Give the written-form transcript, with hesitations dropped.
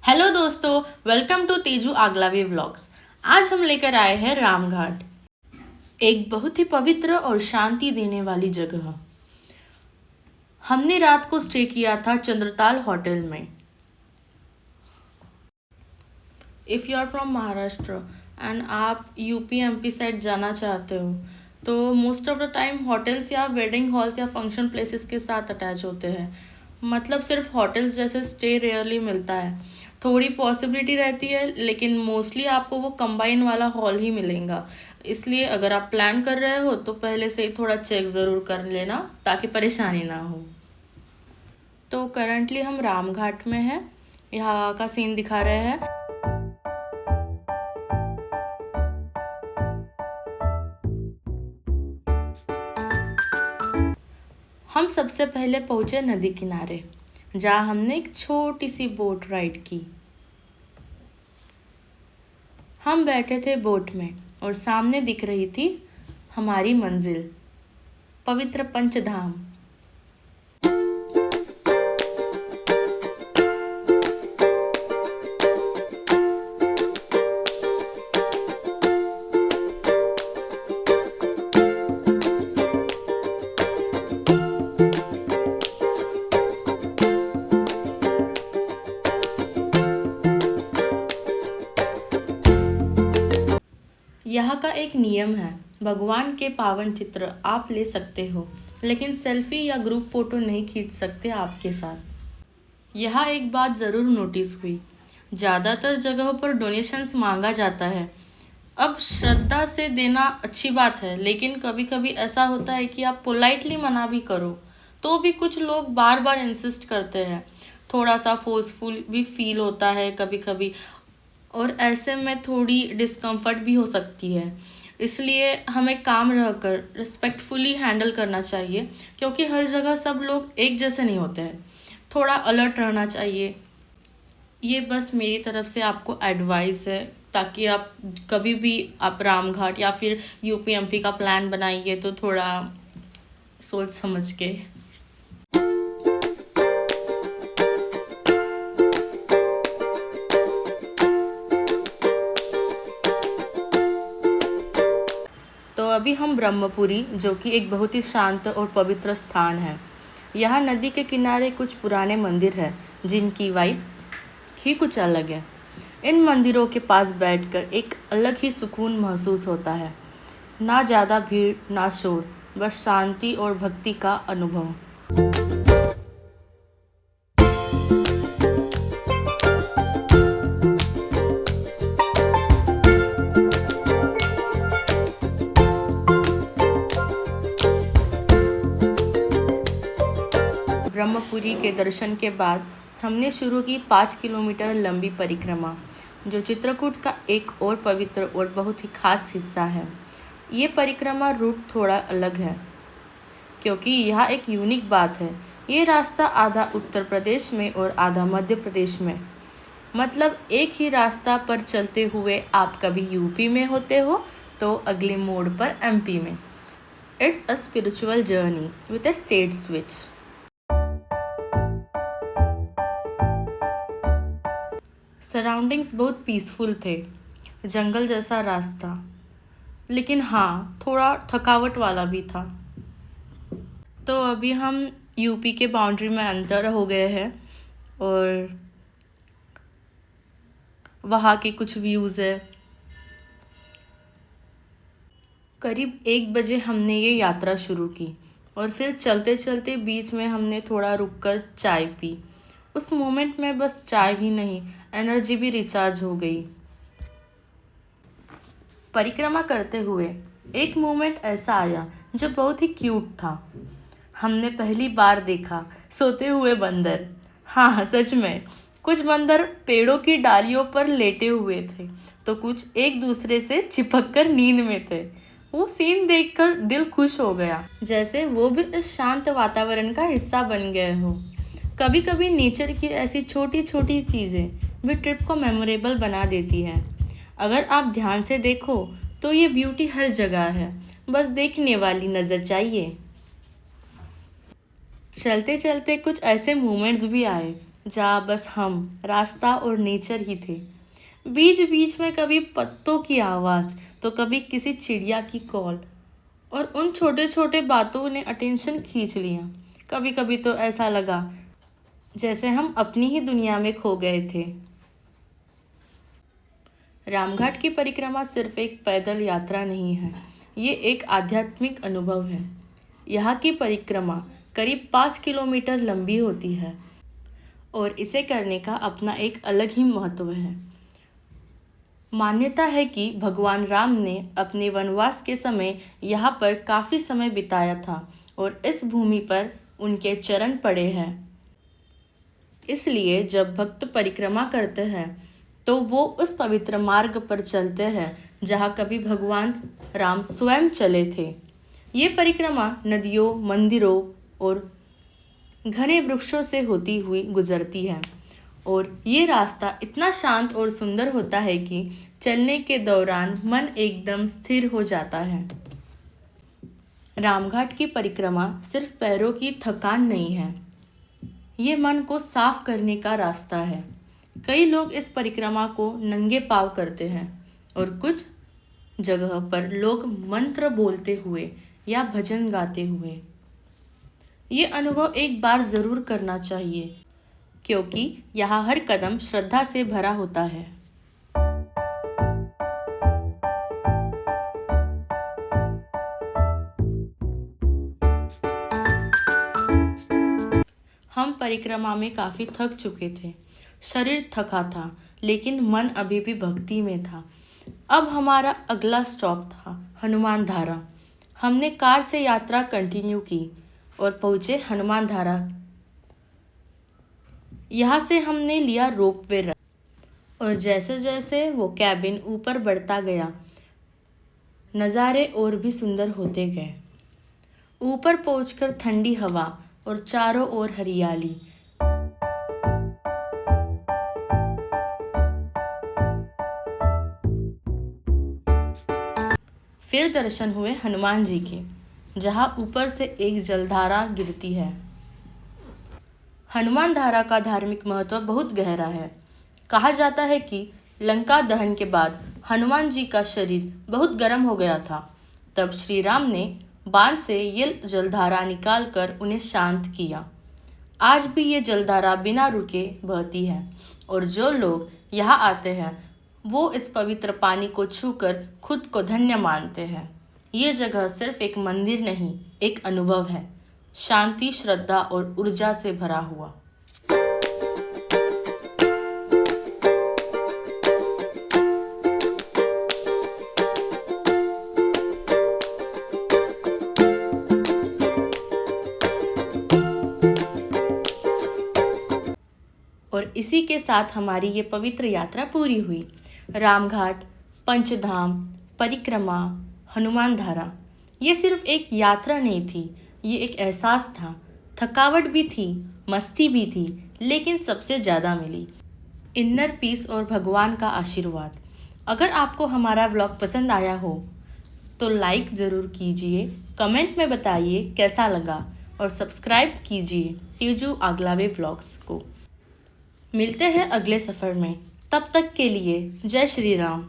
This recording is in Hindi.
हेलो दोस्तों, वेलकम टू तेजू आगलावी व्लॉग्स। आज हम लेकर आए हैं रामघाट, एक बहुत ही पवित्र और शांति देने वाली जगह। हमने रात को स्टे किया था चंद्रताल होटल में। If you are from Maharashtra and आप यूपी एमपी साइड जाना चाहते हो तो most of the time hotels या वेडिंग हॉल्स या फंक्शन प्लेसेस के साथ अटैच होते हैं। मतलब सिर्फ होटल्स जैसे स्टे रेयरली मिलता है। थोड़ी पॉसिबिलिटी रहती है लेकिन मोस्टली आपको वो कंबाइन वाला हॉल ही मिलेगा। इसलिए अगर आप प्लान कर रहे हो तो पहले से ही थोड़ा चेक ज़रूर कर लेना ताकि परेशानी ना हो। तो करंटली हम रामघाट में हैं, यहाँ का सीन दिखा रहे हैं। हम सबसे पहले पहुंचे नदी किनारे, जहाँ हमने एक छोटी सी बोट राइड की। हम बैठे थे बोट में और सामने दिख रही थी हमारी मंजिल, पवित्र पंचधाम। यहाँ का एक नियम है, भगवान के पावन चित्र आप ले सकते हो लेकिन सेल्फी या ग्रुप फोटो नहीं खींच सकते आपके साथ। यहाँ एक बात ज़रूर नोटिस हुई, ज़्यादातर जगहों पर डोनेशंस मांगा जाता है। अब श्रद्धा से देना अच्छी बात है, लेकिन कभी कभी ऐसा होता है कि आप पोलाइटली मना भी करो तो भी कुछ लोग बार बार इंसिस्ट करते हैं। थोड़ा सा फोर्सफुल भी फील होता है कभी कभी, और ऐसे में थोड़ी डिस्कम्फर्ट भी हो सकती है। इसलिए हमें काम रहकर रिस्पेक्टफुली हैंडल करना चाहिए, क्योंकि हर जगह सब लोग एक जैसे नहीं होते हैं। थोड़ा अलर्ट रहना चाहिए। ये बस मेरी तरफ से आपको एडवाइस है, ताकि आप कभी भी आप रामघाट या फिर यूपी एमपी का प्लान बनाइए तो थोड़ा सोच समझ के। तो अभी हम ब्रह्मपुरी, जो कि एक बहुत ही शांत और पवित्र स्थान है। यहाँ नदी के किनारे कुछ पुराने मंदिर हैं जिनकी वाइब ही कुछ अलग है। इन मंदिरों के पास बैठकर एक अलग ही सुकून महसूस होता है। ना ज़्यादा भीड़ ना शोर, बस शांति और भक्ति का अनुभव। ब्रह्मपुरी के दर्शन के बाद हमने शुरू की 5 किलोमीटर लंबी परिक्रमा, जो चित्रकूट का एक और पवित्र और बहुत ही खास हिस्सा है। ये परिक्रमा रूट थोड़ा अलग है, क्योंकि यहाँ एक यूनिक बात है। ये रास्ता आधा उत्तर प्रदेश में और आधा मध्य प्रदेश में, मतलब एक ही रास्ता पर चलते हुए आप कभी यूपी में होते हो तो अगले मोड़ पर एमपी में। It's a spiritual journey with a state switch. Surroundings बहुत पीसफुल थे, जंगल जैसा रास्ता, लेकिन हाँ थोड़ा थकावट वाला भी था। तो अभी हम यूपी के बाउंड्री में एंटर हो गए हैं और वहाँ के कुछ व्यूज़ है। करीब 1 बजे हमने ये यात्रा शुरू की और फिर चलते चलते बीच में हमने थोड़ा रुककर चाय पी। उस मोमेंट में बस चाय ही नहीं, एनर्जी भी रिचार्ज हो गई। परिक्रमा करते हुए एक मोमेंट ऐसा आया जो बहुत ही क्यूट था। हमने पहली बार देखा सोते हुए बंदर। हाँ, सच में कुछ बंदर पेड़ों की डालियों पर लेटे हुए थे तो कुछ एक दूसरे से चिपक कर नींद में थे। वो सीन देखकर दिल खुश हो गया, जैसे वो भी इस शांत वातावरण का हिस्सा बन गए हो। कभी कभी नेचर की ऐसी छोटी छोटी चीज़ें भी ट्रिप को मेमोरेबल बना देती है। अगर आप ध्यान से देखो तो ये ब्यूटी हर जगह है, बस देखने वाली नज़र चाहिए। चलते चलते कुछ ऐसे मोमेंट्स भी आए जहाँ बस हम, रास्ता और नेचर ही थे। बीच बीच में कभी पत्तों की आवाज़ तो कभी किसी चिड़िया की कॉल, और उन छोटे छोटे बातों ने अटेंशन खींच लिया। कभी कभी तो ऐसा लगा जैसे हम अपनी ही दुनिया में खो गए थे। रामघाट की परिक्रमा सिर्फ एक पैदल यात्रा नहीं है, ये एक आध्यात्मिक अनुभव है। यहाँ की परिक्रमा करीब 5 किलोमीटर लंबी होती है और इसे करने का अपना एक अलग ही महत्व है। मान्यता है कि भगवान राम ने अपने वनवास के समय यहाँ पर काफ़ी समय बिताया था और इस भूमि पर उनके चरण पड़े हैं। इसलिए जब भक्त परिक्रमा करते हैं तो वो उस पवित्र मार्ग पर चलते हैं जहाँ कभी भगवान राम स्वयं चले थे। ये परिक्रमा नदियों, मंदिरों और घने वृक्षों से होती हुई गुजरती है और ये रास्ता इतना शांत और सुंदर होता है कि चलने के दौरान मन एकदम स्थिर हो जाता है। रामघाट की परिक्रमा सिर्फ पैरों की थकान नहीं है, ये मन को साफ करने का रास्ता है। कई लोग इस परिक्रमा को नंगे पांव करते हैं और कुछ जगह पर लोग मंत्र बोलते हुए या भजन गाते हुए। ये अनुभव एक बार ज़रूर करना चाहिए क्योंकि यहाँ हर कदम श्रद्धा से भरा होता है। हम परिक्रमा में काफ़ी थक चुके थे। शरीर थका था लेकिन मन अभी भी भक्ति में था। अब हमारा अगला स्टॉप था हनुमान धारा। हमने कार से यात्रा कंटिन्यू की और पहुँचे हनुमान धारा। यहाँ से हमने लिया रोपवे और जैसे जैसे वो कैबिन ऊपर बढ़ता गया नज़ारे और भी सुंदर होते गए। ऊपर पहुंचकर ठंडी हवा और चारों ओर हरियाली। फिर दर्शन हुए हनुमान जी के, जहां ऊपर से एक जलधारा गिरती है। हनुमान धारा का धार्मिक महत्व बहुत गहरा है। कहा जाता है कि लंका दहन के बाद हनुमान जी का शरीर बहुत गर्म हो गया था। तब श्री राम ने बाण से ये जलधारा निकालकर उन्हें शांत किया। आज भी ये जलधारा बिना रुके बहती है और जो लोग यहाँ आते हैं वो इस पवित्र पानी को छूकर खुद को धन्य मानते हैं। ये जगह सिर्फ एक मंदिर नहीं, एक अनुभव है, शांति, श्रद्धा और ऊर्जा से भरा हुआ। और इसी के साथ हमारी ये पवित्र यात्रा पूरी हुई। रामघाट, पंचधाम, परिक्रमा, हनुमान धारा, ये सिर्फ एक यात्रा नहीं थी, ये एक एहसास था। थकावट भी थी, मस्ती भी थी, लेकिन सबसे ज़्यादा मिली इनर पीस और भगवान का आशीर्वाद। अगर आपको हमारा व्लॉग पसंद आया हो तो लाइक ज़रूर कीजिए, कमेंट में बताइए कैसा लगा और सब्सक्राइब कीजिए तेजू आगलावे व्लॉग्स को। मिलते हैं अगले सफ़र में, तब तक के लिए जय श्री राम।